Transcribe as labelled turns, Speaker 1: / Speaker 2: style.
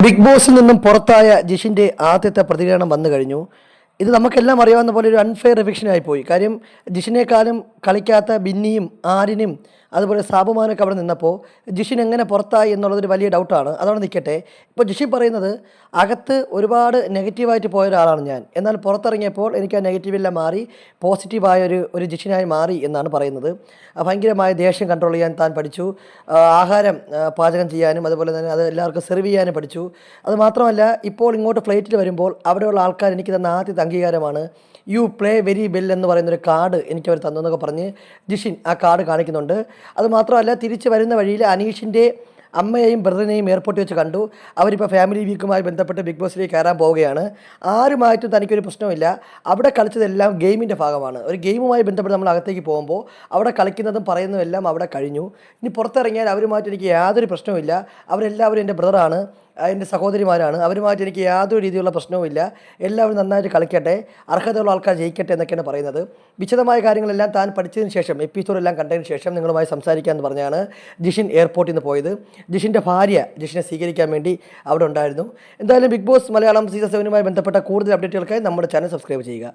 Speaker 1: Big ബോസിൽ നിന്നും പുറത്തായ ജിഷിൻ്റെ ആദ്യത്തെ പ്രതികരണം വന്നു കഴിഞ്ഞു. ഇത് നമുക്കെല്ലാം അറിയാവുന്ന പോലെ ഒരു അൺഫെയർ എവിക്ഷനായി പോയി. കാര്യം ജിഷിനേക്കാളും കളിക്കാത്ത ബിന്നിയും ആര്യനും അതുപോലെ സാബുമാനൊക്കെ അവിടെ നിന്നപ്പോൾ ജിഷിൻ എങ്ങനെ പുറത്തായി എന്നുള്ളതൊരു വലിയ ഡൗട്ടാണ്. അതവിടെ നിൽക്കട്ടെ. ഇപ്പോൾ ജിഷിൻ പറയുന്നത് അകത്ത് ഒരുപാട് നെഗറ്റീവായിട്ട് പോയ ഒരാളാണ് ഞാൻ, എന്നാൽ പുറത്തിറങ്ങിയപ്പോൾ എനിക്ക് ആ നെഗറ്റീവെല്ലാം മാറി പോസിറ്റീവായ ഒരു ജിഷിനായി മാറി എന്നാണ് പറയുന്നത്. ഭയങ്കരമായ ദേഷ്യം കൺട്രോൾ ചെയ്യാൻ താൻ പഠിച്ചു. ആഹാരം പാചകം ചെയ്യാനും അതുപോലെ തന്നെ അത് എല്ലാവർക്കും സെർവ് ചെയ്യാനും പഠിച്ചു. അത് മാത്രമല്ല ഇപ്പോൾ ഇങ്ങോട്ട് ഫ്ലൈറ്റിൽ വരുമ്പോൾ അവിടെയുള്ള ആൾക്കാർ എനിക്ക് തന്ന ആദ്യത്തെ അംഗീകാരമാണ് യു പ്ലേ വെരി വെൽ എന്ന് പറയുന്നൊരു കാർഡ് എനിക്ക് അവർ തന്നു എന്നൊക്കെ പറഞ്ഞ് ജിഷിൻ ആ കാർഡ് കാണിക്കുന്നുണ്ട്. അതുമാത്രമല്ല തിരിച്ച് വരുന്ന വഴിയിൽ അനീഷിൻ്റെ അമ്മയെയും ബ്രദറിനെയും എയർപോർട്ടിൽ വെച്ച് കണ്ടു. അവരിപ്പോൾ ഫാമിലി വീക്കുമായി ബന്ധപ്പെട്ട് ബിഗ് ബോസിലേക്ക് കയറാൻ പോവുകയാണ്. ആരുമായിട്ടും തനിക്കൊരു പ്രശ്നമില്ല. അവിടെ കളിച്ചതെല്ലാം ഗെയിമിൻ്റെ ഭാഗമാണ്. ഒരു ഗെയിമുമായി ബന്ധപ്പെട്ട് നമ്മൾ അകത്തേക്ക് പോകുമ്പോൾ അവിടെ കളിക്കുന്നതും പറയുന്നതും എല്ലാം അവിടെ കഴിഞ്ഞു. ഇനി പുറത്തിറങ്ങിയാൽ അവരുമായിട്ട് എനിക്ക് യാതൊരു പ്രശ്നവുമില്ല. അവരെല്ലാവരും എൻ്റെ ബ്രദറാണ്, എൻ്റെ സഹോദരിമാരാണ്. അവരുമായിട്ട് എനിക്ക് യാതൊരു രീതിയിലുള്ള പ്രശ്നവുമില്ല. എല്ലാവരും നന്നായിട്ട് കളിക്കട്ടെ, അർഹതയുള്ള ആൾക്കാർ ജയിക്കട്ടെ എന്നൊക്കെയാണ് പറയുന്നത്. വിശദമായ കാര്യങ്ങളെല്ലാം താൻ പഠിച്ചതിന് ശേഷം എപ്പിസോഡെല്ലാം കണ്ടതിന് ശേഷം നിങ്ങളുമായി സംസാരിക്കാമെന്ന് പറഞ്ഞാണ് ജിഷിൻ എയർപോർട്ടിൽ നിന്ന് പോയത്. ജിഷിൻ്റെ ഭാര്യ ജിഷിനെ സ്വീകരിക്കാൻ വേണ്ടി അവിടെ ഉണ്ടായിരുന്നു. എന്തായാലും ബിഗ് ബോസ് മലയാളം സീസൺ 7 ബന്ധപ്പെട്ട കൂടുതൽ അപ്ഡേറ്റുകൾക്കായി നമ്മുടെ ചാനൽ സബ്സ്ക്രൈബ് ചെയ്യുക.